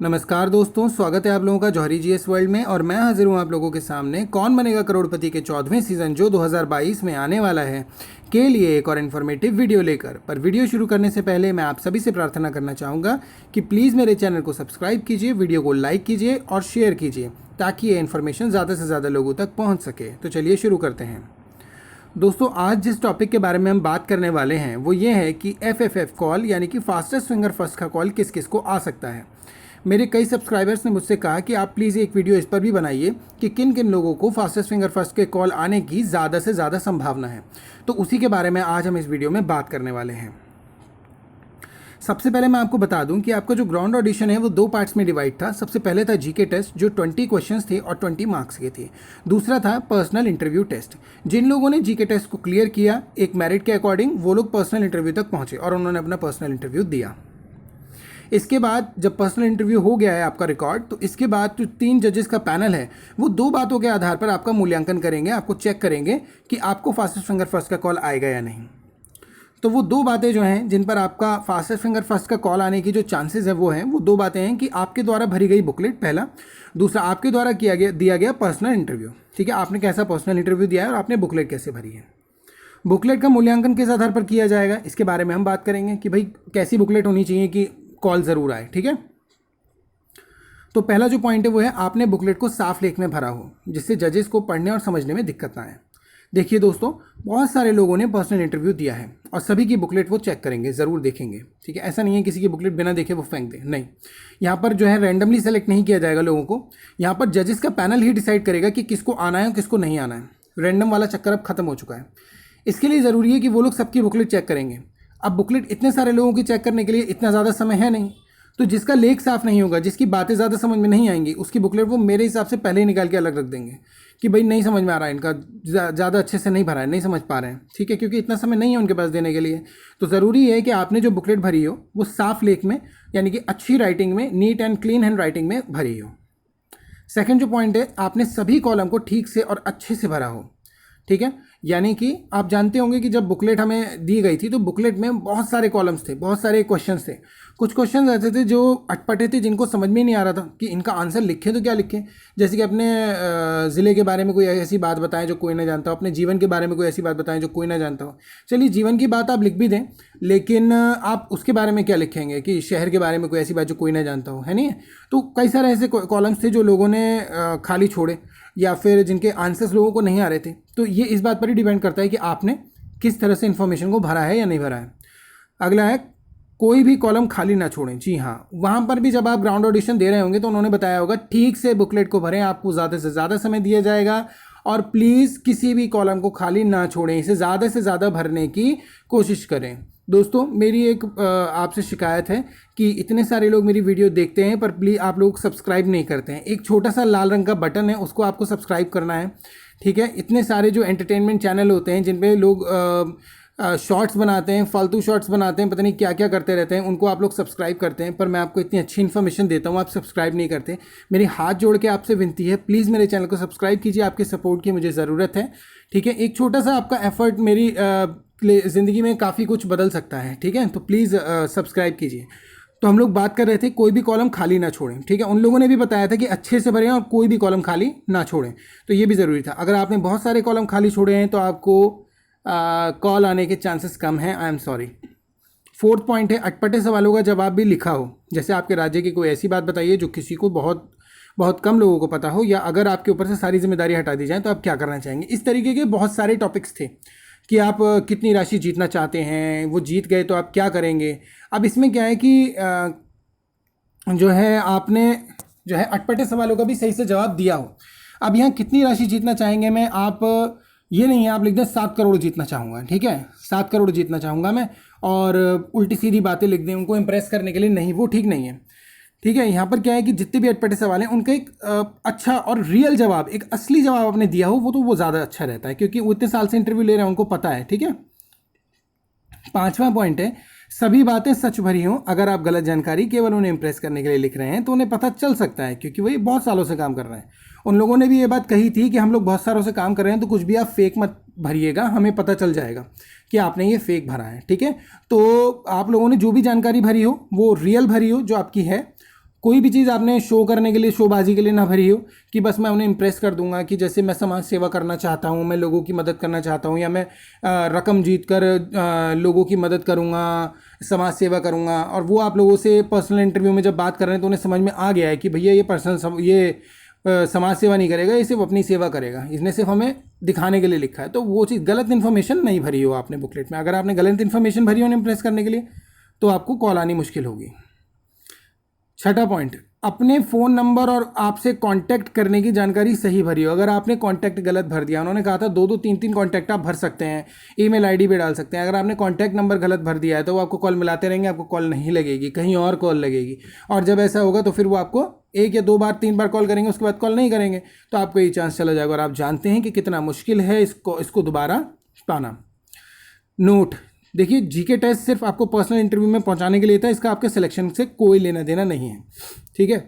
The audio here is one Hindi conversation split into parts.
नमस्कार दोस्तों, स्वागत है आप लोगों का जौहरी जीएस वर्ल्ड में। और मैं हाजिर हूँ आप लोगों के सामने कौन बनेगा करोड़पति के 14वें सीज़न जो 2022 में आने वाला है के लिए एक और इन्फॉर्मेटिव वीडियो लेकर। पर वीडियो शुरू करने से पहले मैं आप सभी से प्रार्थना करना चाहूँगा कि प्लीज़ मेरे चैनल को सब्सक्राइब कीजिए, वीडियो को लाइक कीजिए और शेयर कीजिए ताकि ये इन्फॉर्मेशन ज़्यादा से ज़्यादा लोगों तक पहुँच सके। तो चलिए शुरू करते हैं। दोस्तों, आज जिस टॉपिक के बारे में हम बात करने वाले हैं वो ये है कि FFF कॉल यानी कि फास्टेस्ट फिंगर फर्स्ट का कॉल किस किस को आ सकता है। मेरे कई सब्सक्राइबर्स ने मुझसे कहा कि आप प्लीज़ एक वीडियो इस पर भी बनाइए कि किन किन लोगों को फास्टेस्ट फिंगर फर्स्ट के कॉल आने की ज़्यादा से ज़्यादा संभावना है। तो उसी के बारे में आज हम इस वीडियो में बात करने वाले हैं। सबसे पहले मैं आपको बता दूं कि आपका जो ग्राउंड ऑडिशन है वो 2 पार्ट्स में डिवाइड था। सबसे पहले था जीके टेस्ट जो 20 क्वेश्चंस थे और 20 मार्क्स के थे। दूसरा था पर्सनल इंटरव्यू टेस्ट। जिन लोगों ने जीके टेस्ट को क्लियर किया एक मेरिट के अकॉर्डिंग, वो लोग पर्सनल इंटरव्यू तक पहुँचे और उन्होंने अपना पर्सनल इंटरव्यू दिया। इसके बाद जब पर्सनल इंटरव्यू हो गया है आपका रिकॉर्ड, तो इसके बाद जो 3 जजेस का पैनल है वो 2 बातों के आधार पर आपका मूल्यांकन करेंगे, आपको चेक करेंगे कि आपको फास्टेस्ट फिंगर फर्स्ट का कॉल आएगा या नहीं। तो वो 2 बातें जो हैं जिन पर आपका फास्टेस्ट फिंगर फर्स्ट का कॉल आने की जो चांसेस है वो 2 बातें हैं कि आपके द्वारा भरी गई बुकलेट पहला, दूसरा आपके द्वारा दिया गया पर्सनल इंटरव्यू। ठीक है, आपने कैसा पर्सनल इंटरव्यू दिया है और आपने बुकलेट कैसे भरी है। बुकलेट का मूल्यांकन किस आधार पर किया जाएगा इसके बारे में हम बात करेंगे कि भाई कैसी बुकलेट होनी चाहिए कि कॉल ज़रूर आए। ठीक है, तो पहला जो पॉइंट है वो है आपने बुकलेट को साफ लेख में भरा हो जिससे जजेस को पढ़ने और समझने में दिक्कत ना आए। देखिए दोस्तों, बहुत सारे लोगों ने पर्सनल इंटरव्यू दिया है और सभी की बुकलेट वो चेक करेंगे, ज़रूर देखेंगे। ठीक है, ऐसा नहीं है किसी की बुकलेट बिना देखे वो फेंक दे, नहीं। यहाँ पर जो है रैंडमली सेलेक्ट नहीं किया जाएगा लोगों को। यहाँ पर जजेस का पैनल ही डिसाइड करेगा कि किसको आना है और किसको नहीं आना है। रैंडम वाला चक्कर अब खत्म हो चुका है। इसके लिए ज़रूरी है कि वो लोग सबकी बुकलेट चेक करेंगे। अब बुकलेट इतने सारे लोगों की चेक करने के लिए इतना ज़्यादा समय है नहीं, तो जिसका लेख साफ़ नहीं होगा, जिसकी बातें ज़्यादा समझ में नहीं आएंगी, उसकी बुकलेट वो मेरे हिसाब से पहले ही निकाल के अलग रख देंगे कि भाई नहीं समझ में आ रहा है, इनका ज़्यादा अच्छे से नहीं भरा है, नहीं समझ पा रहे हैं। ठीक है, क्योंकि इतना समय नहीं है उनके पास देने के लिए। तो ज़रूरी है कि आपने जो बुकलेट भरी हो वो साफ़ लेख में यानी कि अच्छी राइटिंग में, neat and clean hand writing में भरी हो। सेकेंड जो पॉइंट है, आपने सभी कॉलम को ठीक से और अच्छे से भरा हो। ठीक है, यानी कि आप जानते होंगे कि जब बुकलेट हमें दी गई थी तो बुकलेट में बहुत सारे कॉलम्स थे, बहुत सारे क्वेश्चंस थे। कुछ क्वेश्चंस ऐसे थे जो अटपटे थे, जिनको समझ में नहीं आ रहा था कि इनका आंसर लिखें तो क्या लिखें। जैसे कि अपने ज़िले के बारे में कोई ऐसी बात बताएं जो कोई ना जानता हो, अपने जीवन के बारे में कोई ऐसी बात बताएं जो कोई ना जानता हो। चलिए, जीवन की बात आप लिख भी दें, लेकिन आप उसके बारे में क्या लिखेंगे कि शहर के बारे में कोई ऐसी बात जो कोई ना जानता हो, है नहीं। तो कई सारे ऐसे कॉलम्स थे जो लोगों ने खाली छोड़े या फिर जिनके आंसर्स लोगों को नहीं आ रहे थे। तो ये इस बात पर ही डिपेंड करता है कि आपने किस तरह से इन्फॉर्मेशन को भरा है या नहीं भरा है। अगला है, कोई भी कॉलम खाली ना छोड़ें। जी हाँ, वहाँ पर भी जब आप ग्राउंड ऑडिशन दे रहे होंगे तो उन्होंने बताया होगा ठीक से बुकलेट को भरें, आपको ज़्यादा से ज़्यादा समय दिया जाएगा और प्लीज़ किसी भी कॉलम को खाली ना छोड़ें, इसे ज़्यादा से ज़्यादा भरने की कोशिश करें। दोस्तों, मेरी एक आपसे शिकायत है कि इतने सारे लोग मेरी वीडियो देखते हैं पर प्लीज़ आप लोग सब्सक्राइब नहीं करते हैं। एक छोटा सा लाल रंग का बटन है, उसको आपको सब्सक्राइब करना है। ठीक है, इतने सारे जो एंटरटेनमेंट चैनल होते हैं जिन पे लोग शॉर्ट्स बनाते हैं, फालतू शॉर्ट्स बनाते हैं, पता नहीं क्या क्या करते रहते हैं, उनको आप लोग सब्सक्राइब करते हैं। पर मैं आपको इतनी अच्छी इन्फॉर्मेशन देता हूँ, आप सब्सक्राइब नहीं करते। मेरी हाथ जोड़ के आपसे विनती है, प्लीज़ मेरे चैनल को सब्सक्राइब कीजिए, आपके सपोर्ट की मुझे ज़रूरत है। ठीक है, एक छोटा सा आपका एफर्ट मेरी ज़िंदगी में काफ़ी कुछ बदल सकता है। ठीक है, तो प्लीज़ सब्सक्राइब कीजिए। तो हम लोग बात कर रहे थे कोई भी कॉलम खाली ना छोड़ें। ठीक है, उन लोगों ने भी बताया था कि अच्छे से भरें और कोई भी कॉलम खाली ना छोड़ें, तो ये भी ज़रूरी था। अगर आपने बहुत सारे कॉलम खाली छोड़े हैं तो आपको कॉल आने के चांसेस कम हैं। I am sorry. Fourth point है, अटपटे सवालों का जवाब भी लिखा हो। जैसे आपके राज्य की कोई ऐसी बात बताइए जो किसी को बहुत कम लोगों को पता हो, या अगर आपके ऊपर से सारी जिम्मेदारी हटा दी जाए तो आप क्या करना चाहेंगे। इस तरीके के बहुत सारे टॉपिक्स थे कि आप कितनी राशि जीतना चाहते हैं, वो जीत गए तो आप क्या करेंगे। अब इसमें क्या है कि जो है आपने जो है अटपटे सवालों का भी सही से जवाब दिया हो। अब यहाँ कितनी राशि जीतना चाहेंगे मैं, आप ये नहीं है आप लिख दें 7 करोड़ जीतना चाहूँगा। ठीक है, 7 करोड़ जीतना चाहूँगा मैं, और उल्टी सीधी बातें लिख दें उनको इम्प्रेस करने के लिए, नहीं, वो ठीक नहीं है। ठीक है, यहाँ पर क्या है कि जितने भी अटपटे सवाल हैं उनका एक अच्छा और रियल जवाब, एक असली जवाब आपने दिया हो वो ज़्यादा अच्छा रहता है, क्योंकि वो इतने साल से इंटरव्यू ले रहे हैं, उनको पता है। ठीक है, 5वां पॉइंट है, सभी बातें सच भरी हों। अगर आप गलत जानकारी केवल उन्हें इंप्रेस करने के लिए लिख रहे हैं तो उन्हें पता चल सकता है, क्योंकि वही बहुत सालों से काम कर रहे हैं। उन लोगों ने भी ये बात कही थी कि हम लोग बहुत सालों से काम कर रहे हैं, तो कुछ भी आप फेक मत भरिएगा, हमें पता चल जाएगा कि आपने ये फेक भरा है। ठीक है, तो आप लोगों ने जो भी जानकारी भरी हो वो रियल भरी हो जो आपकी है, कोई भी चीज़ आपने शो करने के लिए, शोबाजी के लिए ना भरी हो कि बस मैं उन्हें इम्प्रेस कर दूंगा कि जैसे मैं समाज सेवा करना चाहता हूँ, मैं लोगों की मदद करना चाहता हूँ, या मैं रकम जीत कर लोगों की मदद करूँगा, समाज सेवा करूँगा, और वो आप लोगों से पर्सनल इंटरव्यू में जब बात कर रहे हैं तो उन्हें समझ में आ गया है कि भैया ये समाज सेवा नहीं करेगा, ये सिर्फ अपनी सेवा करेगा, इसने सिर्फ हमें दिखाने के लिए लिखा है। तो वो चीज़, गलत इन्फॉर्मेशन नहीं भरी हो आपने बुकलेट में। अगर आपने गलत इन्फॉर्मेशन भरी हो उन्हें इम्प्रेस करने के लिए तो आपको कॉल आनी मुश्किल होगी। छठा पॉइंट, अपने फ़ोन नंबर और आपसे कांटेक्ट करने की जानकारी सही भरी हो। अगर आपने कांटेक्ट गलत भर दिया, उन्होंने कहा था 2-2 3-3 कांटेक्ट आप भर सकते हैं, ईमेल आईडी भी डाल सकते हैं, अगर आपने कांटेक्ट नंबर गलत भर दिया है तो वो आपको कॉल मिलाते रहेंगे, आपको कॉल नहीं लगेगी, कहीं और कॉल लगेगी। और जब ऐसा होगा तो फिर वो आपको 1 या 2 बार 3 बार कॉल करेंगे, उसके बाद कॉल नहीं करेंगे, तो आपको ये चांस चला जाएगा। और आप जानते हैं कि कितना मुश्किल है इसको दोबारा पाना। नोट, देखिए जीके टेस्ट सिर्फ आपको पर्सनल इंटरव्यू में पहुंचाने के लिए था, इसका आपके सिलेक्शन से कोई लेना देना नहीं है, ठीक है।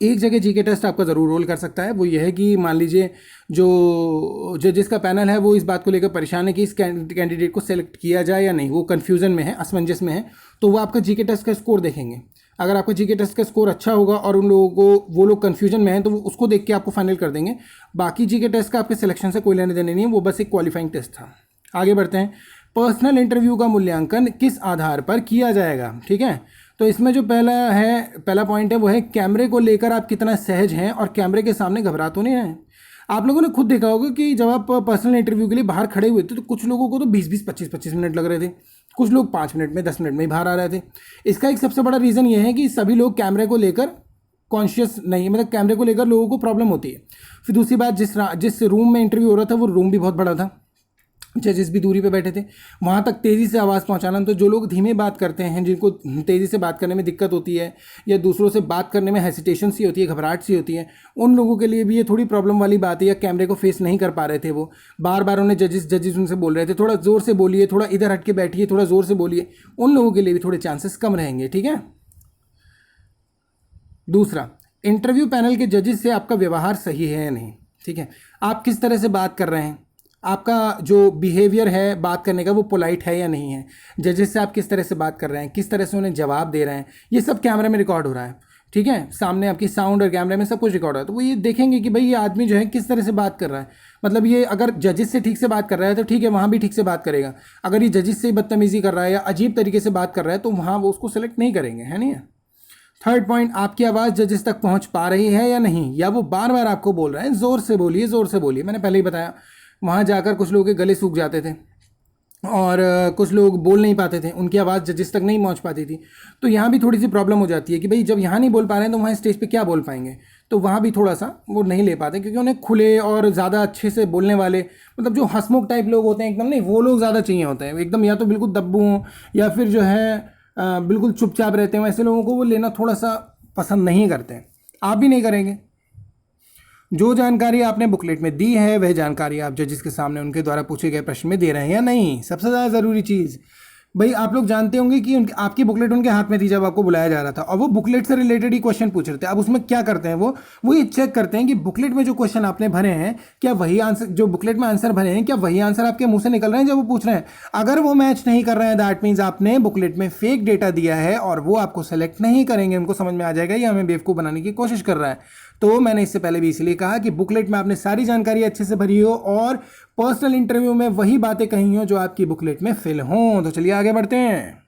एक जगह जीके टेस्ट आपका ज़रूर रोल कर सकता है, वो ये है कि मान लीजिए जो जजेस का पैनल है वो इस बात को लेकर परेशान है कि इस कैंडिडेट को सेलेक्ट किया जाए या नहीं, वो कन्फ्यूज़न में है, असमंजस में है, तो वो आपका जीके टेस्ट का स्कोर देखेंगे। अगर आपका जीके टेस्ट का स्कोर अच्छा होगा और उन लोगों को, वो लोग कन्फ्यूजन में हैं, तो वो उसको देख के आपको फाइनल कर देंगे। बाकी जीके टेस्ट का आपके सिलेक्शन से कोई लेने देने नहीं है, वो बस एक क्वालिफाइंग टेस्ट था। आगे बढ़ते हैं। पर्सनल इंटरव्यू का मूल्यांकन किस आधार पर किया जाएगा, ठीक है। तो इसमें जो पहला पॉइंट है वो है कैमरे को लेकर आप कितना सहज हैं और कैमरे के सामने घबरा तो नहीं रहे हैं। आप लोगों ने खुद देखा होगा कि जब आप पर्सनल इंटरव्यू के लिए बाहर खड़े हुए थे तो कुछ लोगों को तो 20-20, 25-25 मिनट लग रहे थे, कुछ लोग 5 मिनट में, 10 मिनट में ही बाहर आ रहे थे। इसका एक सबसे बड़ा रीज़न ये है कि सभी लोग कैमरे को लेकर कॉन्शियस नहीं, मतलब कैमरे को लेकर लोगों को प्रॉब्लम होती है। फिर दूसरी बात, जिस रूम में इंटरव्यू हो रहा था वो रूम भी बहुत बड़ा था, जजेस भी दूरी पे बैठे थे, वहाँ तक तेज़ी से आवाज़ पहुँचाना। तो जो लोग धीमे बात करते हैं, जिनको तेज़ी से बात करने में दिक्कत होती है या दूसरों से बात करने में हेसिटेशन सी होती है, घबराहट सी होती है, उन लोगों के लिए भी ये थोड़ी प्रॉब्लम वाली बात है। या कैमरे को फेस नहीं कर पा रहे थे, वो बार बार उन्हें जजेस उनसे बोल रहे थे थोड़ा ज़ोर से बोलिए, थोड़ा इधर हट के बैठिए, थोड़ा ज़ोर से बोलिए, उन लोगों के लिए भी थोड़े चांसेस कम रहेंगे, ठीक है। दूसरा, इंटरव्यू पैनल के जजेस से आपका व्यवहार सही है या नहीं, ठीक है। आप किस तरह से बात कर रहे हैं, आपका जो बिहेवियर है बात करने का वो पोलाइट है या नहीं है, जजेस से आप किस तरह से बात कर रहे हैं, किस तरह से उन्हें जवाब दे रहे हैं, ये सब कैमरे में रिकॉर्ड हो रहा है, ठीक है। सामने आपकी साउंड और कैमरे में सब कुछ रिकॉर्ड हो रहा है। तो वो ये देखेंगे कि भाई ये आदमी जो है किस तरह से बात कर रहा है, मतलब ये अगर जजेस से ठीक से बात कर रहा है तो ठीक है, वहाँ भी ठीक से बात करेगा। अगर ये जजेस से बदतमीजी कर रहा है या अजीब तरीके से बात कर रहा है तो वहाँ वो उसको सेलेक्ट नहीं करेंगे, है नहीं। थर्ड पॉइंट, आपकी आवाज़ जजेस तक पहुँच पा रही है या नहीं, या वो बार बार आपको बोल रहे हैं ज़ोर से बोलिए, ज़ोर से बोलिए। मैंने पहले ही बताया, वहाँ जाकर कुछ लोगों के गले सूख जाते थे और कुछ लोग बोल नहीं पाते थे, उनकी आवाज़ जजेस तक नहीं पहुँच पाती थी। तो यहाँ भी थोड़ी सी प्रॉब्लम हो जाती है कि भाई जब यहाँ नहीं बोल पा रहे हैं तो वहाँ स्टेज पे क्या बोल पाएंगे, तो वहाँ भी थोड़ा सा वो नहीं ले पाते, क्योंकि उन्हें खुले और ज़्यादा अच्छे से बोलने वाले, मतलब जो हंसमुख टाइप लोग होते हैं एकदम, नहीं वो लोग ज़्यादा चाहिए होते हैं एकदम, या तो बिल्कुल दब्बू हों या फिर जो है बिल्कुल चुपचाप रहते हैं, ऐसे लोगों को वो लेना थोड़ा सा पसंद नहीं करते हैं। आप भी नहीं करेंगे। जो जानकारी आपने बुकलेट में दी है वह जानकारी आप जजेस के सामने उनके द्वारा पूछे गए प्रश्न में दे रहे हैं या नहीं। सबसे ज़्यादा ज़रूरी चीज़, भाई आप लोग जानते होंगे कि आपकी बुकलेट उनके हाथ में थी जब आपको बुलाया जा रहा था, और वो बुकलेट से रिलेटेड ही क्वेश्चन पूछ रहे थे। अब उसमें क्या करते हैं वो ये चेक करते हैं कि बुकलेट में जो क्वेश्चन आपने भरे हैं क्या वही आंसर, जो बुकलेट में आंसर भरे हैं क्या वही आंसर आपके मुंह से निकल रहे हैं जब वो पूछ रहे हैं। अगर वो मैच नहीं कर रहे हैं दैट मीन्स आपने बुकलेट में फेक डेटा दिया है और वो आपको सेलेक्ट नहीं करेंगे। उनको समझ में आ जाएगा ये हमें बेवकूफ़ बनाने की कोशिश कर रहा है। तो मैंने इससे पहले भी इसलिए कहा कि बुकलेट में आपने सारी जानकारी अच्छे से भरी हो और पर्सनल इंटरव्यू में वही बातें कही हो जो आपकी बुकलेट में फिल हों। तो चलिए आगे बढ़ते हैं।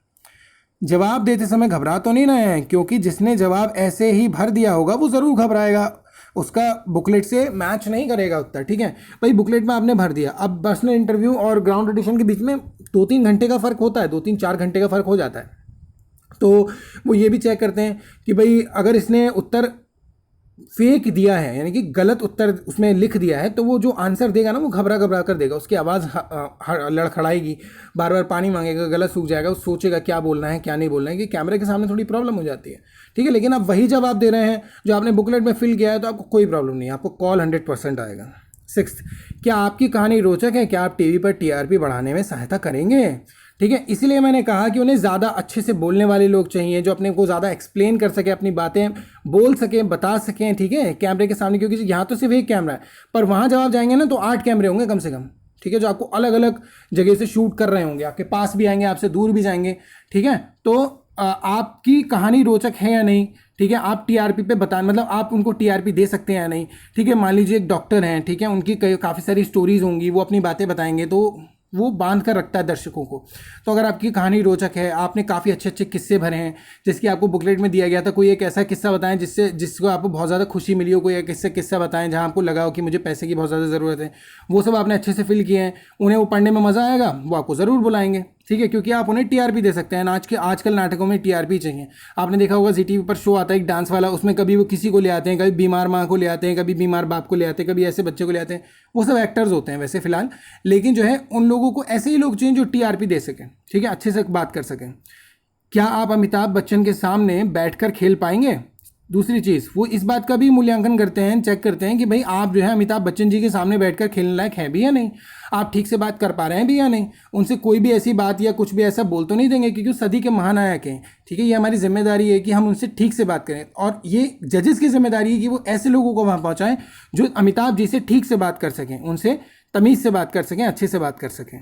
जवाब देते समय घबरा तो नहीं रहे हैं, क्योंकि जिसने जवाब ऐसे ही भर दिया होगा वो ज़रूर घबराएगा, उसका बुकलेट से मैच नहीं करेगा उत्तर, ठीक है। भाई बुकलेट में आपने भर दिया, अब पर्सनल इंटरव्यू और ग्राउंड ऑडिशन के बीच में 2-3 घंटे का फ़र्क होता है, 2-3-4 घंटे का फ़र्क हो जाता है। तो वो ये भी चेक करते हैं कि भाई अगर इसने उत्तर फेक दिया है, यानी कि गलत उत्तर उसमें लिख दिया है, तो वो जो आंसर देगा ना वो घबरा घबरा कर देगा, उसकी आवाज़ लड़खड़ाएगी, बार बार पानी मांगेगा, गला सूख जाएगा, वो सोचेगा क्या बोलना है क्या नहीं बोलना है, कि कैमरे के सामने थोड़ी प्रॉब्लम हो जाती है, ठीक है। लेकिन आप वही जवाब दे रहे हैं जो आपने बुकलेट में फिल किया है तो आपको कोई प्रॉब्लम नहीं है, आपको कॉल 100% आएगा। 6, क्या आपकी कहानी रोचक है, क्या आप टीवी पर टीआरपी बढ़ाने में सहायता करेंगे, ठीक है। इसलिए मैंने कहा कि उन्हें ज़्यादा अच्छे से बोलने वाले लोग चाहिए, जो अपने को ज़्यादा एक्सप्लेन कर सके, अपनी बातें बोल सकें, बता सकें, ठीक है, कैमरे के सामने। क्योंकि यहाँ तो सिर्फ एक कैमरा है, पर वहाँ जब आप जाएंगे ना तो 8 कैमरे होंगे कम से कम, ठीक है, जो आपको अलग अलग जगह से शूट कर रहे होंगे, आपके पास भी आएंगे, आपसे दूर भी जाएंगे, ठीक है। तो आपकी कहानी रोचक है या नहीं, ठीक है, आप टीआरपी पे बता, मतलब आप उनको टीआरपी दे सकते हैं या नहीं, ठीक है। मान लीजिए एक डॉक्टर हैं, ठीक है, उनकी काफ़ी सारी स्टोरीज होंगी, वो अपनी बातें बताएंगे तो वो बांध कर रखता है दर्शकों को। तो अगर आपकी कहानी रोचक है, आपने काफ़ी अच्छे अच्छे किस्से भरे हैं, जिसकी आपको बुकलेट में दिया गया था, कोई एक ऐसा किस्सा बताएं जिसको आपको बहुत ज़्यादा खुशी मिली हो, कोई एक ऐसा किस्सा बताएं जहां आपको लगा हो कि मुझे पैसे की बहुत ज़्यादा ज़रूरत है, वो सब आपने अच्छे से फिल किए हैं, उन्हें वो पढ़ने में मज़ा आएगा, वो आपको ज़रूर बुलाएंगे, ठीक है, क्योंकि आप उन्हें टीआरपी दे सकते हैं। आजकल नाटकों में टीआरपी चाहिए। आपने देखा होगा जी टीवी पर शो आता है एक डांस वाला, उसमें कभी वो किसी को ले आते हैं, कभी बीमार माँ को ले आते हैं, कभी बीमार बाप को ले आते हैं, कभी ऐसे बच्चे को ले आते हैं, वो सब एक्टर्स होते हैं वैसे फिलहाल, लेकिन जो है उन लोगों को ऐसे ही लोग चाहिए जो टीआरपी दे सकें, ठीक है, अच्छे से बात कर सकें। क्या आप अमिताभ बच्चन के सामने बैठकर खेल पाएंगे? दूसरी चीज़, वो इस बात का भी मूल्यांकन करते हैं, चेक करते हैं कि भाई आप जो है अमिताभ बच्चन जी के सामने बैठकर खेलने लायक है भी या नहीं, आप ठीक से बात कर पा रहे हैं भी या नहीं, उनसे कोई भी ऐसी बात या कुछ भी ऐसा बोल तो नहीं देंगे, क्योंकि सदी के महानायक हैं, ठीक है। ये हमारी जिम्मेदारी है कि हम उनसे ठीक से बात करें, और ये जजेस की जिम्मेदारी है कि वो ऐसे लोगों को वहाँ पहुँचाएं जो अमिताभ जी से ठीक से बात कर सकें, उनसे तमीज़ से बात कर सकें, अच्छे से बात कर सकें।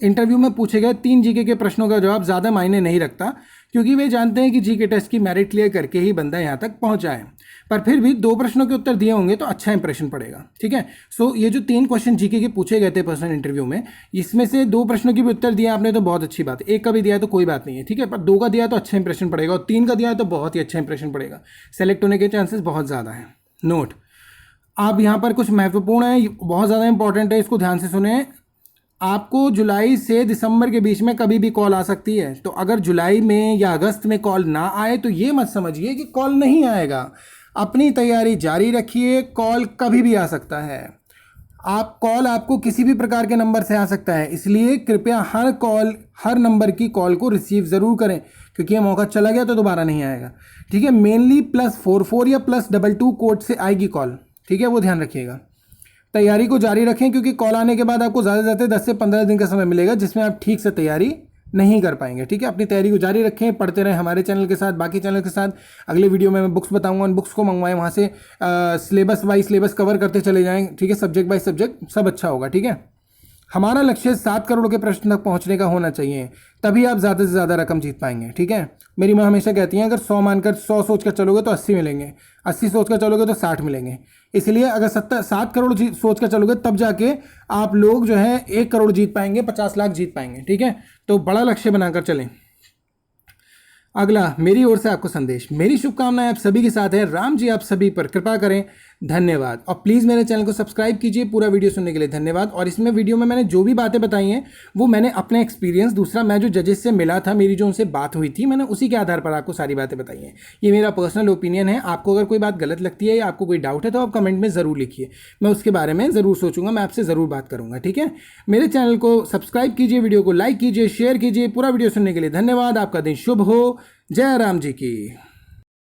इंटरव्यू में पूछे गए 3 जीके के प्रश्नों का जवाब ज़्यादा मायने नहीं रखता, क्योंकि वे जानते हैं कि जीके टेस्ट की मेरिट क्लियर करके ही बंदा यहाँ तक पहुँचा है, पर फिर भी 2 प्रश्नों के उत्तर दिए होंगे तो अच्छा इंप्रेशन पड़ेगा, ठीक है। सो ये जो 3 क्वेश्चन जीके के पूछे गए थे पर्सनल इंटरव्यू में, इसमें से 2 प्रश्नों के भी उत्तर दिया आपने तो बहुत अच्छी बात है, 1 का भी दिया तो कोई बात नहीं है, ठीक है, पर 2 का दिया तो अच्छा इंप्रेशन पड़ेगा, और 3 का दिया तो बहुत ही अच्छा इंप्रेशन पड़ेगा, सेलेक्ट होने के चांसेस बहुत ज़्यादा हैं। नोट, आप यहाँ पर कुछ महत्वपूर्ण है, बहुत ज़्यादा इंपॉर्टेंट है, इसको ध्यान से सुने। आपको जुलाई से दिसंबर के बीच में कभी भी कॉल आ सकती है, तो अगर जुलाई में या अगस्त में कॉल ना आए तो ये मत समझिए कि कॉल नहीं आएगा, अपनी तैयारी जारी रखिए, कॉल कभी भी आ सकता है। कॉल आपको किसी भी प्रकार के नंबर से आ सकता है, इसलिए कृपया हर नंबर की कॉल को रिसीव ज़रूर करें, क्योंकि ये मौका चला गया तो दोबारा नहीं आएगा, ठीक है। मेनली +44 या +22 कोड से आएगी कॉल, ठीक है, वो ध्यान रखिएगा। तैयारी को जारी रखें, क्योंकि कॉल आने के बाद आपको ज़्यादा से ज़्यादा 10 से 15 दिन का समय मिलेगा जिसमें आप ठीक से तैयारी नहीं कर पाएंगे, ठीक है। अपनी तैयारी को जारी रखें, पढ़ते रहें हमारे चैनल के साथ, बाकी चैनल के साथ। अगले वीडियो में मैं बुक्स बताऊंगा, उन बुक्स को मंगवाएं, वहाँ से सिलेबस वाइज सिलेबस कवर करते चले जाएँ, ठीक है, सब्जेक्ट बाई सब्जेक्ट, सब अच्छा होगा, ठीक है। हमारा लक्ष्य 7 करोड़ के प्रश्न तक पहुंचने का होना चाहिए, तभी आप ज़्यादा से ज़्यादा रकम जीत पाएंगे, ठीक है। मेरी माँ हमेशा कहती हैं अगर 100 सोच कर चलोगे तो 80 मिलेंगे, 80 सोच कर चलोगे तो 60 मिलेंगे, इसलिए अगर 7 करोड़ सोच कर चलोगे तब जाके आप लोग जो है 1 करोड़ जीत पाएंगे, 50 लाख जीत पाएंगे, ठीक है। तो बड़ा लक्ष्य बनाकर चलें। अगला, मेरी ओर से आपको संदेश, मेरी शुभकामनाएं आप सभी के साथ है, राम जी आप सभी पर कृपा करें, धन्यवाद। और प्लीज़ मेरे चैनल को सब्सक्राइब कीजिए। पूरा वीडियो सुनने के लिए धन्यवाद। और इसमें वीडियो में मैंने जो भी बातें बताई हैं वो मैंने अपने एक्सपीरियंस, दूसरा मैं जो जजेस से मिला था, मेरी जो उनसे बात हुई थी, मैंने उसी के आधार पर आपको सारी बातें बताई हैं। ये मेरा पर्सनल ओपिनियन है, आपको अगर कोई बात गलत लगती है या आपको कोई डाउट है तो आप कमेंट में ज़रूर लिखिए, मैं उसके बारे में ज़रूर सोचूंगा, मैं आपसे ज़रूर बात करूँगा, ठीक है। मेरे चैनल को सब्सक्राइब कीजिए, वीडियो को लाइक कीजिए, शेयर कीजिए। पूरा वीडियो सुनने के लिए धन्यवाद। आपका दिन शुभ हो। जय राम जी की।